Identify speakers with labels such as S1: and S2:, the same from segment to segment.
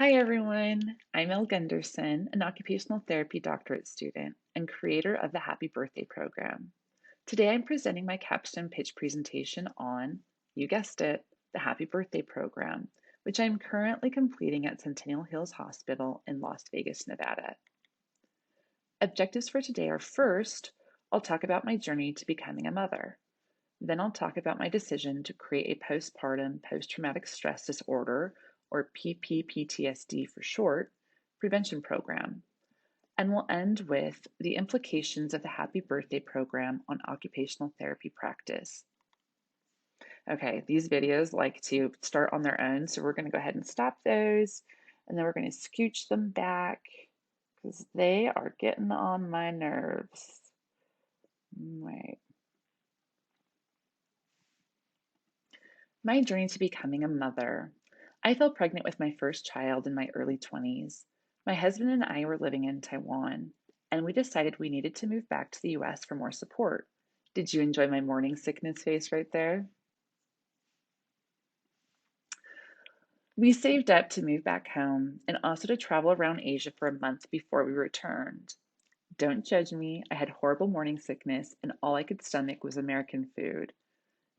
S1: Hi everyone, I'm Elle Gunderson, an occupational therapy doctorate student and creator of the Happy Birthday program. Today I'm presenting my capstone pitch presentation on, you guessed it, the Happy Birthday program, which I'm currently completing at Centennial Hills Hospital in Las Vegas, Nevada. Objectives for today are first, I'll talk about my journey to becoming a mother. Then I'll talk about my decision to create a postpartum post-traumatic stress disorder, or PPPTSD for short, prevention program. And we'll end with the implications of the Happy Birthday program on occupational therapy practice. Okay, these videos like to start on their own, so we're going to go ahead and stop those, and then we're going to scooch them back because they are getting on my nerves. Wait. My journey to becoming a mother. I fell pregnant with my first child in my early 20s. My husband and I were living in Taiwan, and we decided we needed to move back to the US for more support. Did you enjoy my morning sickness face right there? We saved up to move back home and also to travel around Asia for a month before we returned. Don't judge me, I had horrible morning sickness, and all I could stomach was American food.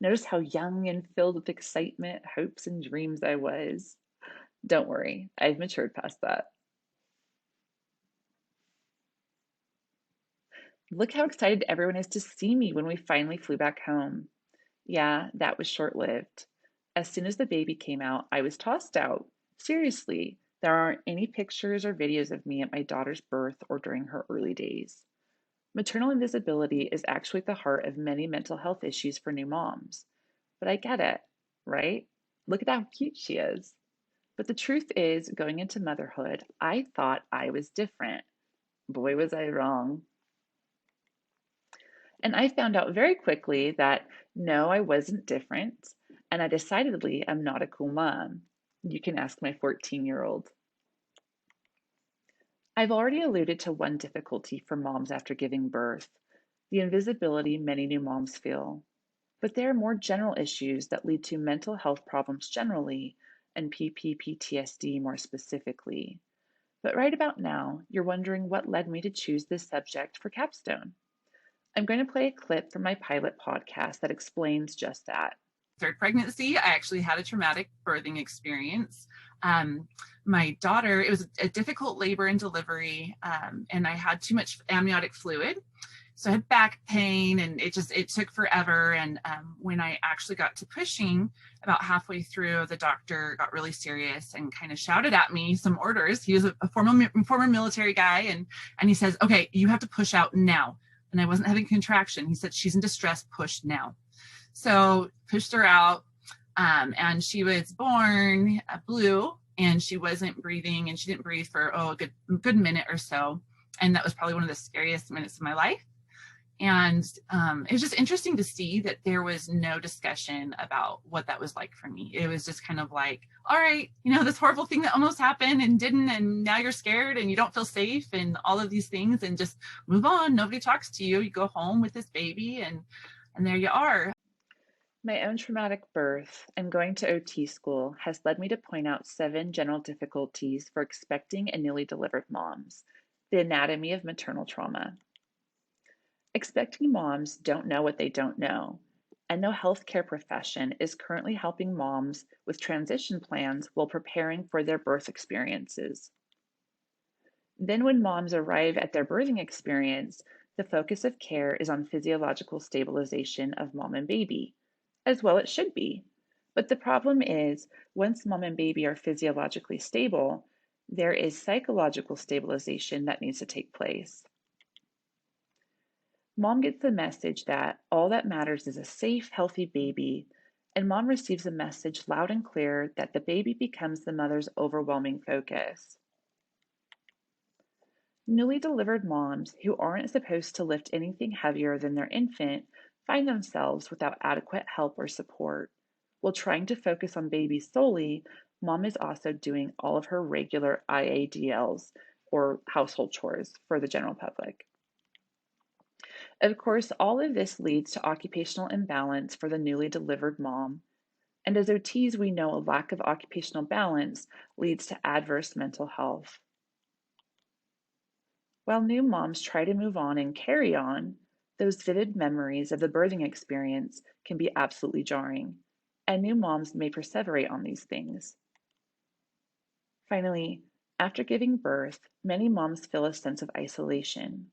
S1: Notice how young and filled with excitement, hopes, and dreams I was. Don't worry, I've matured past that. Look how excited everyone is to see me when we finally flew back home. Yeah, that was short lived. As soon as the baby came out, I was tossed out. Seriously, there aren't any pictures or videos of me at my daughter's birth or during her early days. Maternal invisibility is actually at the heart of many mental health issues for new moms. But I get it, right? Look at how cute she is. But the truth is, going into motherhood, I thought I was different. Boy, was I wrong. And I found out very quickly that no, I wasn't different. And I decidedly am not a cool mom. You can ask my 14-year-old. I've already alluded to one difficulty for moms after giving birth, the invisibility many new moms feel. But there are more general issues that lead to mental health problems generally and PPPTSD more specifically. But right about now, you're wondering what led me to choose this subject for capstone. I'm going to play a clip from my pilot podcast that explains just that.
S2: Third pregnancy, I actually had a traumatic birthing experience. My daughter, it was a difficult labor and delivery, and I had too much amniotic fluid. So I had back pain and it took forever. And when I actually got to pushing about halfway through, the doctor got really serious and kind of shouted at me some orders. He was a former military guy. And he says, okay, you have to push out now. And I wasn't having contraction. He said, she's in distress, push now. So pushed her out, and she was born blue, and she wasn't breathing, and she didn't breathe for a good minute or so. And that was probably one of the scariest minutes of my life. And it was just interesting to see that there was no discussion about what that was like for me. It was just kind of like, all right, this horrible thing that almost happened and didn't, and now you're scared and you don't feel safe and all of these things, and just move on. Nobody talks to you. You go home with this baby, and there you are.
S1: My own traumatic birth and going to OT school has led me to point out 7 general difficulties for expecting and newly delivered moms, the anatomy of maternal trauma. Expecting moms don't know what they don't know, and no healthcare profession is currently helping moms with transition plans while preparing for their birth experiences. Then, when moms arrive at their birthing experience, the focus of care is on physiological stabilization of mom and baby, as well it should be. But the problem is, once mom and baby are physiologically stable, there is psychological stabilization that needs to take place. Mom gets the message that all that matters is a safe, healthy baby, and mom receives a message loud and clear that the baby becomes the mother's overwhelming focus. Newly delivered moms who aren't supposed to lift anything heavier than their infant find themselves without adequate help or support. While trying to focus on baby solely, mom is also doing all of her regular IADLs, or household chores, for the general public. Of course, all of this leads to occupational imbalance for the newly delivered mom, And as OTs, we know a lack of occupational balance leads to adverse mental health. While new moms try to move on and carry on, those vivid memories of the birthing experience can be absolutely jarring, and new moms may perseverate on these things. Finally, after giving birth, many moms feel a sense of isolation.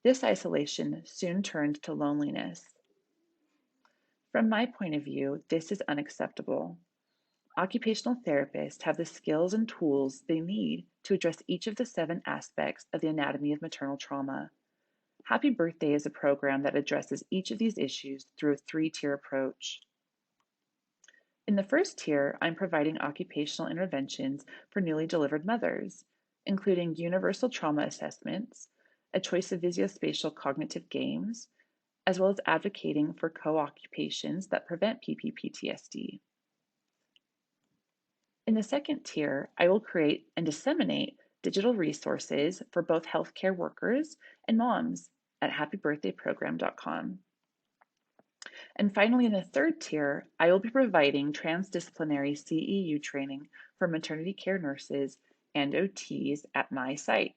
S1: This isolation soon turns to loneliness. From my point of view, this is unacceptable. Occupational therapists have the skills and tools they need to address each of the 7 aspects of the anatomy of maternal trauma. Happy Birthday is a program that addresses each of these issues through a 3-tier approach. In the first tier, I'm providing occupational interventions for newly delivered mothers, including universal trauma assessments, a choice of visuospatial cognitive games, as well as advocating for co-occupations that prevent PPPTSD. In the second tier, I will create and disseminate digital resources for both healthcare workers and moms at happybirthdayprogram.com. And finally, in the third tier, I will be providing transdisciplinary CEU training for maternity care nurses and OTs at my site.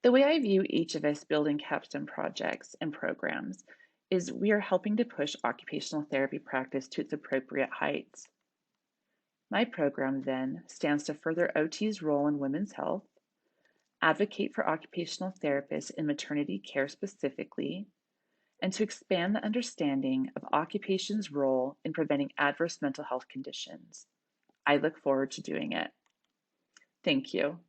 S1: The way I view each of us building capstone projects and programs is we are helping to push occupational therapy practice to its appropriate heights. My program then stands to further OT's role in women's health, advocate for occupational therapists in maternity care specifically, and to expand the understanding of occupation's role in preventing adverse mental health conditions. I look forward to doing it. Thank you.